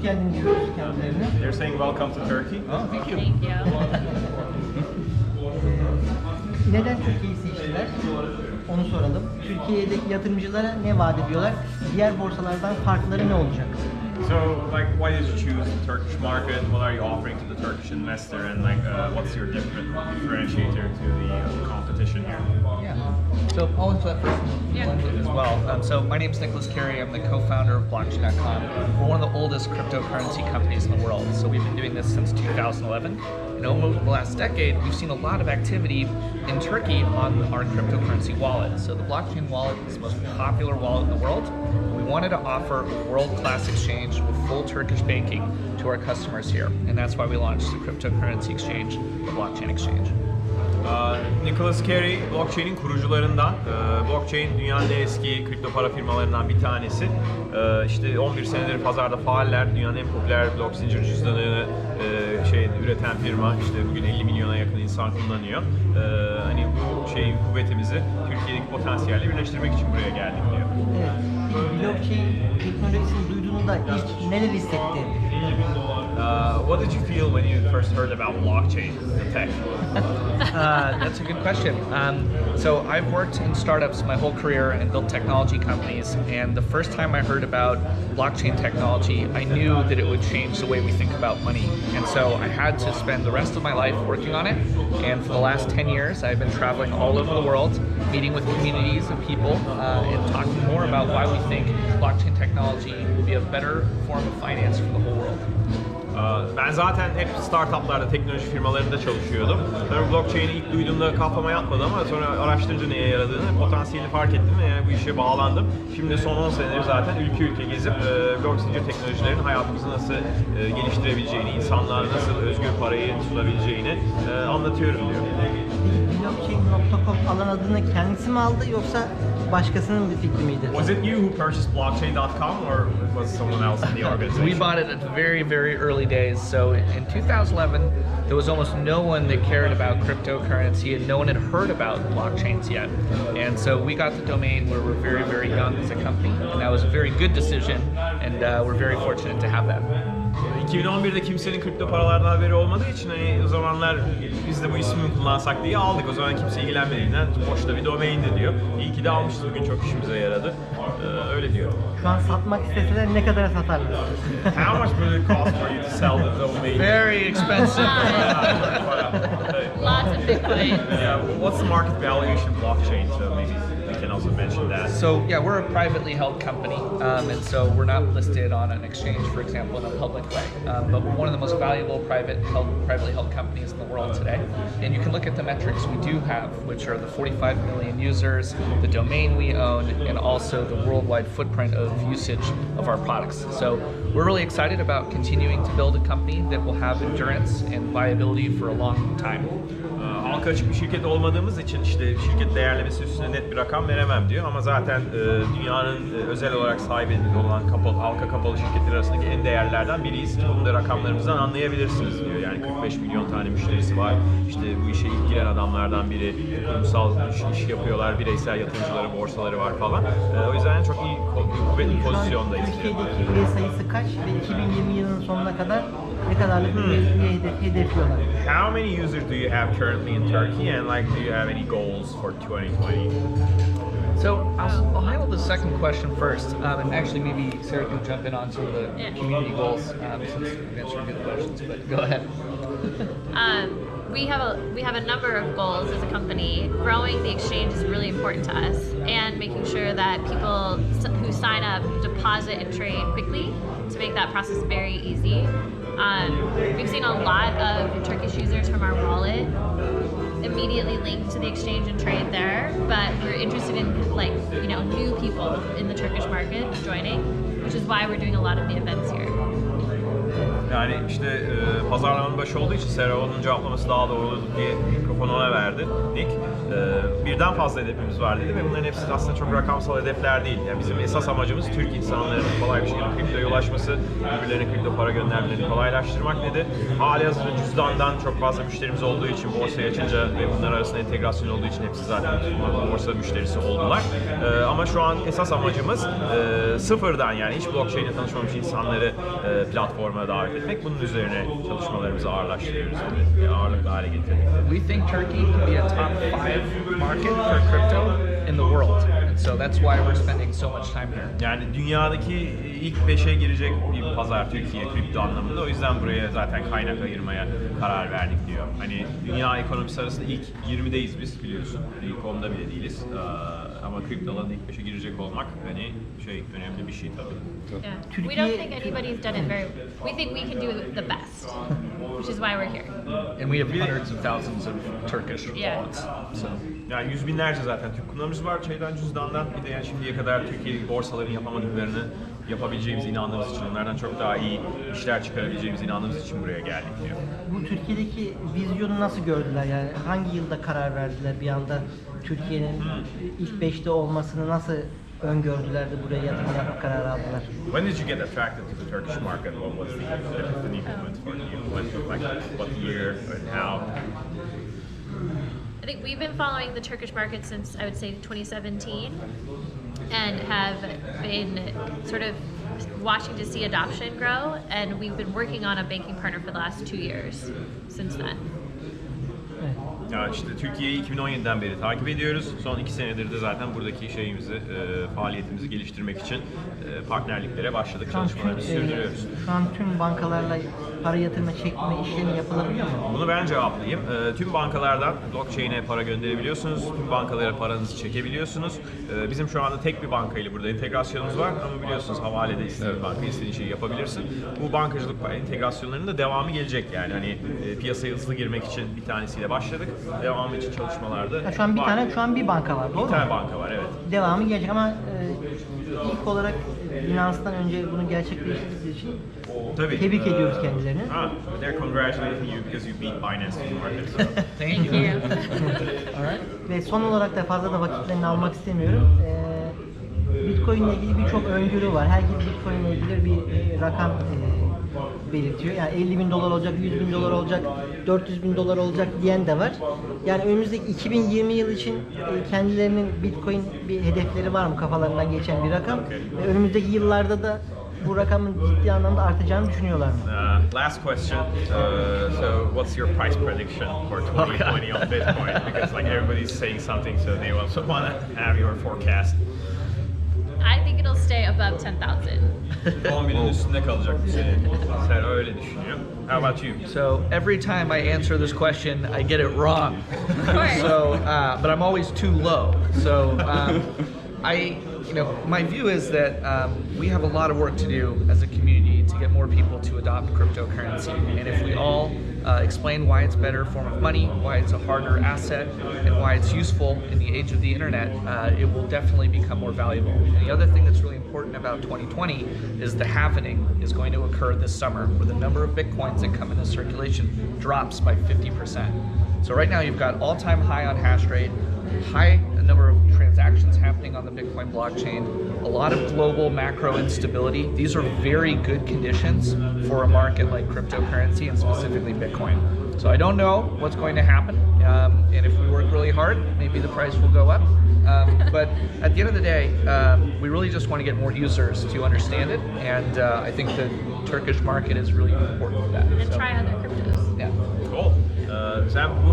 geldin diyoruz kendilerine. They're saying welcome to Turkey. Oh, thank you. Thank you. Neden Türkiye'yi seçtiler? Onu soralım. Türkiye'deki yatırımcılara ne vaat ediyorlar? Diğer borsalardan farkları ne olacak? So, like, why did you choose the Turkish market? What are you offering to the Turkish investor? And like, what's your differentiator to the competition here? Yeah. So I'll answer that first one as well. So my name is Nicolas Cary. I'm the co-founder of blockchain.com. We're one of the oldest cryptocurrency companies in the world. So we've been doing this since 2011. And over the last decade, we've seen a lot of activity in Turkey on our cryptocurrency wallet. So the blockchain wallet is the most popular wallet in the world. We wanted to offer a world-class exchange with full Turkish banking to our customers here. And that's why we launched the cryptocurrency exchange, the blockchain exchange. Nicolas Cary, blockchain'in kurucularından. Blockchain dünyanın en eski kripto para firmalarından bir tanesi. İşte 11 senedir pazarda faaller. Dünyanın en popüler blok zincir cüzdanını üreten firma. İşte bugün 50 milyona yakın insan kullanıyor. Hani bu kuvvetimizi Türkiye'deki potansiyelle birleştirmek için buraya geldik diyor. Evet. Peki blockchain teknolojisini duyduğunda ilk neler hissetti? What did you feel when you first heard about blockchain, the tech? That's a good question. So I've worked in startups my whole career and built technology companies. And the first time I heard about blockchain technology, I knew that it would change the way we think about money. And so I had to spend the rest of my life working on it. And for the last 10 years, I've been traveling all over the world, meeting with communities of people and talking more about why we think blockchain technology will be a better form of finance for the whole world. Ben zaten hep startuplarda, teknoloji firmalarında çalışıyordum. Tabii blockchain'i ilk duyduğumda kafama yatmadı ama sonra araştırınca neye yaradığını, potansiyelini fark ettim ve yani bu işe bağlandım. Şimdi son 10 senedir zaten ülke gezip blok zincir teknolojilerin hayatımızı nasıl geliştirebileceğini, insanlar nasıl özgür parayı tutabileceğini anlatıyorum diyor. Blockchain.com alan adını kendisi mi aldı yoksa başkasının bir fikri miydi? Was it you who purchased blockchain.com or was someone else in the organization? We bought it at very, very early days. So in 2011, there was almost no one that cared about cryptocurrency and no one had heard about blockchains yet. And so we got the domain where we're very, very young as a company. And that was a very good decision and we're very fortunate to have that. 2011'de kimsenin kripto paralardan haberi olmadığı için hani o zamanlar biz de bu ismi kullansak diye aldık. O zaman kimse ilgilenmediğinden boşta bir domaindi diyor. İyi ki de almışız, bugün çok işimize yaradı. Öyle diyor. Şu an satmak isteseler ne kadara satarlar? How much would it cost for you to sell the domain? Very expensive. Lots of Bitcoin. Yeah, what's the market valuation of blockchain? So maybe we can also mention that. So yeah, we're a privately held company, and so we're not listed on an exchange, for example, in a public way. But we're one of the most valuable privately held companies in the world today. And you can look at the metrics we do have, which are the 45 million users, the domain we own, and also the worldwide footprint of usage of our products. So we're really excited about continuing to build a company that will have endurance and viability for a long time. Halka açık bir şirket olmadığımız için işte şirket değerlemesi üstüne net bir rakam veremem diyor ama zaten dünyanın özel olarak sahibi olan halka kapalı şirketler arasındaki en değerlerden biriyiz. Bunu da rakamlarımızdan anlayabilirsiniz diyor. Yani 45 milyon tane müşterisi var. İşte bu işe ilk giren adamlardan biri, kurumsal iş yapıyorlar, bireysel yatırımcıları, borsaları var falan. O yüzden çok iyi, kuvvetli pozisyondayız. Türkiye'deki üye sayısı kaç ve 2020 yılının sonuna kadar ne kadarlık bir üye hedefliyorlar? How many users do you have currently in Turkey, and like, do you have any goals for 2020? So I'll handle the second question first, and actually maybe Sarah can jump in on some of the community goals since we've answered good questions. But go ahead. We have a number of goals as a company. Growing the exchange is really important to us, and making sure that people who sign up deposit and trade quickly to make that process very easy. We've seen a lot of Turkish users from our wallet immediately linked to the exchange and trade there, but we're interested in new people in the Turkish market joining, which is why we're doing a lot of the events here. Yani işte pazarlamanın başı olduğu için Serra onun cevaplaması daha doğru olur diye mikrofonu ona verdi Nick. birden fazla hedefimiz var dedi ve bunların hepsi aslında çok rakamsal hedefler değil. Yani bizim esas amacımız Türk insanlarının kolay bir şekilde kriptoya ulaşması, birbirlerine kripto para göndermelerini kolaylaştırmak dedi. Halihazırda cüzdandan çok fazla müşterimiz olduğu için borsaya açınca ve bunlar arasında entegrasyon olduğu için hepsi zaten borsa müşterisi oldular. Ama şu an esas amacımız sıfırdan, yani hiç blockchain ile tanışmamış insanları platforma davet etmek. Bunun üzerine çalışmalarımızı ağırlaştırıyoruz, ağırlıklı hale getirdik. We think Turkey can be a top 5 market for crypto in the world. And so that's why we're spending so much time here. Yani dünyadaki ilk 5'e girecek bir pazar Türkiye kripto anlamında. O yüzden buraya zaten kaynak ayırmaya karar verdik diyor. Hani dünya ekonomisi arasında ilk 20'deyiz biz, biliyorsun. İlk 10'da bile değiliz. Ama kripto alanında ilk 5'e girecek olmak hani önemli bir şey tabii. Yeah. We don't think anybody's done it very. We think we can do the best, which is why we're here. And we have hundreds of thousands of Turkish Yeah. wallets. So Yani yüz binlerce zaten Türk kullanıcımız var cüzdandan. Bir de yani şimdiye kadar Türkiye borsaların yapamadıklarını yapabileceğimize inandığımız için, onlardan çok daha iyi işler çıkarabileceğimize inandığımız için buraya geldik diyor. Bu Türkiye'deki vizyonu nasıl gördüler? Yani hangi yılda karar verdiler bir anda Türkiye'nin ilk 5'te olmasını nasıl öngördüler de buraya yatırım yapma kararı aldılar? When did you get attracted to the Turkish market? What was the moment for you? Like what year and how? I think we've been following the Turkish market since I would say 2017, and have been sort of watching to see adoption grow. And we've been working on a banking partner for the last 2 years since then. Ya işte Türkiye'yi 2017'den beri takip ediyoruz. Son 2 senedir de zaten buradaki faaliyetimizi geliştirmek için partnerliklere başladık, çalışmalarımızı sürdürüyoruz. Şu an tüm bankalarla para yatırma, çekme işlemi yapılabiliyor mu? Bunu ben cevaplayayım. Tüm bankalardan blockchain'e para gönderebiliyorsunuz, tüm bankalara paranızı çekebiliyorsunuz. Bizim şu anda tek bir bankayla burada entegrasyonumuz var ama biliyorsunuz havalede istediğin banka istediğin şeyi yapabilirsin. Bu bankacılık entegrasyonlarının da devamı gelecek yani. Hani piyasaya hızlı girmek için bir tanesiyle başladık. Devamı için çalışmalarda Ya şu an şu an bir banka var, doğru mu? Bir tane banka var, evet. Devamı gelecek ama ilk olarak Binance'dan önce bunu gerçekleştirdiği için Tabii. tebrik ediyoruz kendilerini. They're congratulating you because you beat Binance in the market. So. thank you. Alright. Ve son olarak da fazla da vakitlerini almak istemiyorum. Bitcoin ile ilgili birçok öngörü var. Herkes Bitcoin ile ilgili bir rakam belirtiyor. Yani 50 bin dolar olacak, 100 bin dolar olacak, 400 bin dolar olacak diyen de var. Yani önümüzdeki 2020 yıl için kendilerinin Bitcoin bir hedefleri var mı, kafalarından geçen bir rakam? Ve önümüzdeki yıllarda da bu rakamın ciddi anlamda artacağını düşünüyorlar mı? Last question. So, what's your price prediction for 2020 on Bitcoin? Because like everybody's saying something, so they also want to have your forecast. I think it'll stay above 10,000. 10 binin üstünde kalacak bu sene. Sen öyle düşünüyor. How about you? So every time I answer this question, I get it wrong. course. So, but I'm always too low. So, my view is that we have a lot of work to do as a community to get more people to adopt cryptocurrency. And if we all explain why it's a better form of money, why it's a harder asset, and why it's useful in the age of the internet, it will definitely become more valuable. And the other thing that's really important about 2020 is the halvening is going to occur this summer, where the number of Bitcoins that come into circulation drops by 50%. So right now you've got all-time high on hash rate, high number of transactions happening on the Bitcoin blockchain, a lot of global macro instability. These are very good conditions for a market like cryptocurrency and specifically Bitcoin. So I don't know what's going to happen, and if we work really hard, maybe the price will go up. But at the end of the day, we really just want to get more users to understand it, and I think the Turkish market is really important for that. And try other cryptos. Yeah. Cool. Sen bu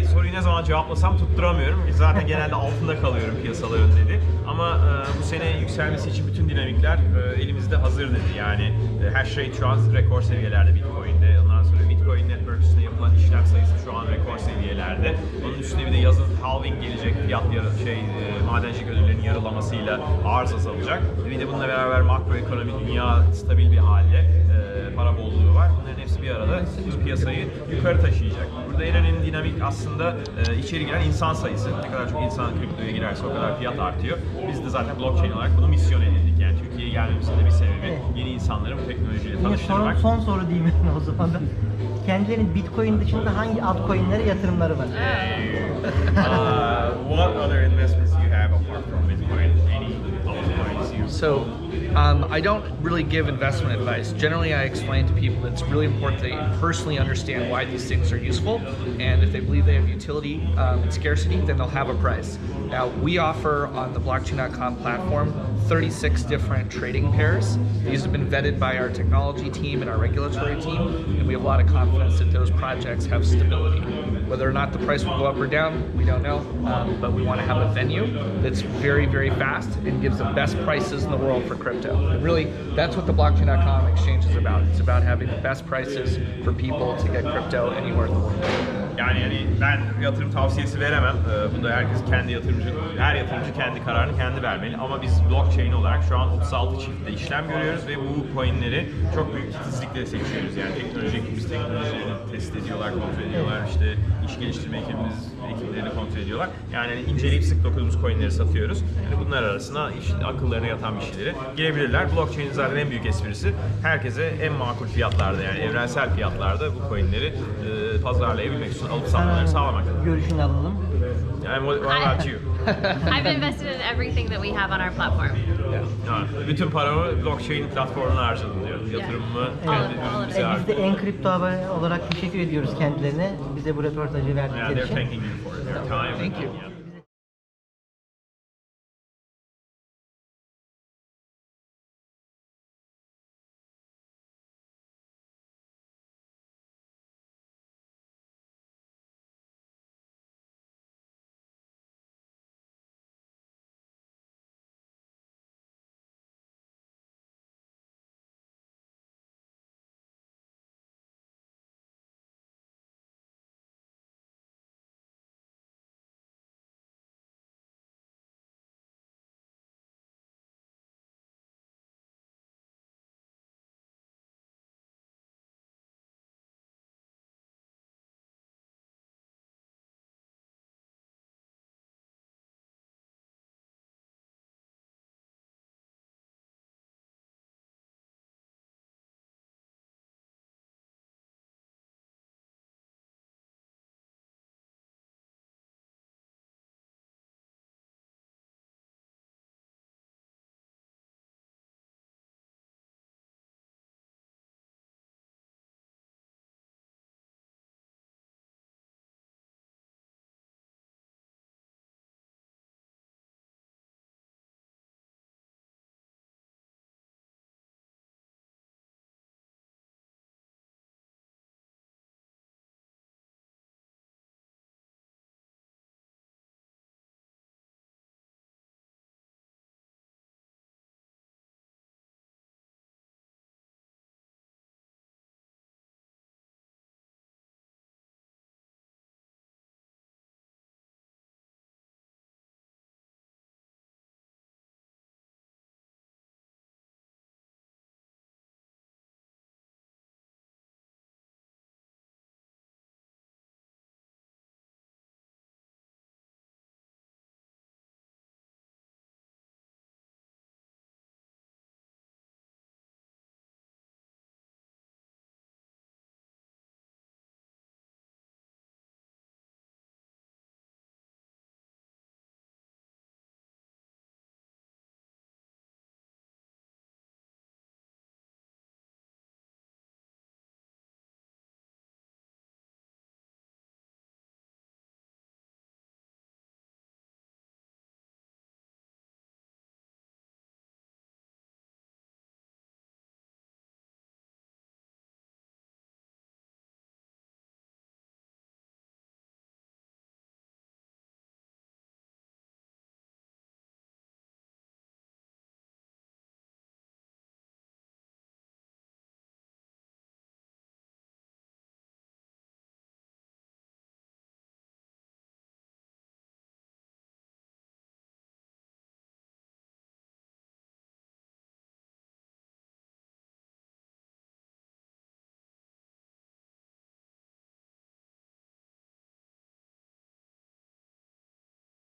soruyu ne zaman cevaplasam tutturamıyorum. Zaten genelde altında kalıyorum piyasaların dedi. Ama bu sene yükselmesi için bütün dinamikler elimizde hazır dedi. Yani hash rate şu an rekor seviyelerde Bitcoin'de. Ondan sonra Bitcoin Network üstünde yapılan işlem sayısı şu an rekor seviyelerde. Onun üstüne bir de yazın halving gelecek. Madencilik ödüllerinin yarılamasıyla arz azalacak. Bir de bununla beraber makroekonomi, dünya stabil bir halde para bolluğu var. Bunların hepsi bir arada piyasayı yukarı taşıyacak. Burada en önemli dinamik aslında içeri giren insan sayısı. Ne kadar çok insan kriptoya girerse o kadar fiyat artıyor. Biz de zaten blockchain olarak bunu misyon edindik. Yani Türkiye'ye gelmemizin de bir sebebi yeni insanları bu teknolojiyle Yine tanıştırmak. son soru diyeyim o zaman da. Kendilerinin Bitcoin dışında hangi altcoin'lere yatırımları var? What other investments do you have apart from Bitcoin? Any altcoins you? So, I don't really give investment advice. Generally, I explain to people that it's really important they personally understand why these things are useful, and if they believe they have utility and scarcity, then they'll have a price. Now, we offer on the blockchain.com platform 36 different trading pairs. These have been vetted by our technology team and our regulatory team, and we have a lot of confidence that those projects have stability. Whether or not the price will go up or down, we don't know, but we want to have a venue that's very, very fast and gives the best prices in the world for crypto. And really, that's what the blockchain.com exchange is about. It's about having the best prices for people to get crypto anywhere in the world. Yani ben yatırım tavsiyesi veremem. Bunda herkes her yatırımcı kendi kararını kendi vermeli. Ama biz blockchain olarak şu an 36 çiftte işlem görüyoruz ve bu coinleri çok büyük titizlikle seçiyoruz. Yani teknolojilerini test ediyorlar, kontrol ediyorlar. İşte iş geliştirme ekiplerini kontrol ediyorlar. Yani inceleyip sık dokuduğumuz coinleri satıyoruz. Yani bunlar arasında akıllarına yatan bir şeyleri girebilirler. Blockchain'in zaten en büyük esprisi herkese en makul fiyatlarda, yani evrensel fiyatlarda bu coinleri pazarlayabilmek için alıp satmaları sağlamak. Görüşünü alalım. And what about you? I've invested in everything that we have on our platform. Bütün paramı blockchain platformuna harcadım diyor. Yatırımımı kendi ürünümüze Biz de harcadım. en kripto haber olarak teşekkür ediyoruz kendilerine. Bize bu röportajı Yeah, verdikleri they're için. thanking you for their time. Thank you. Yeah.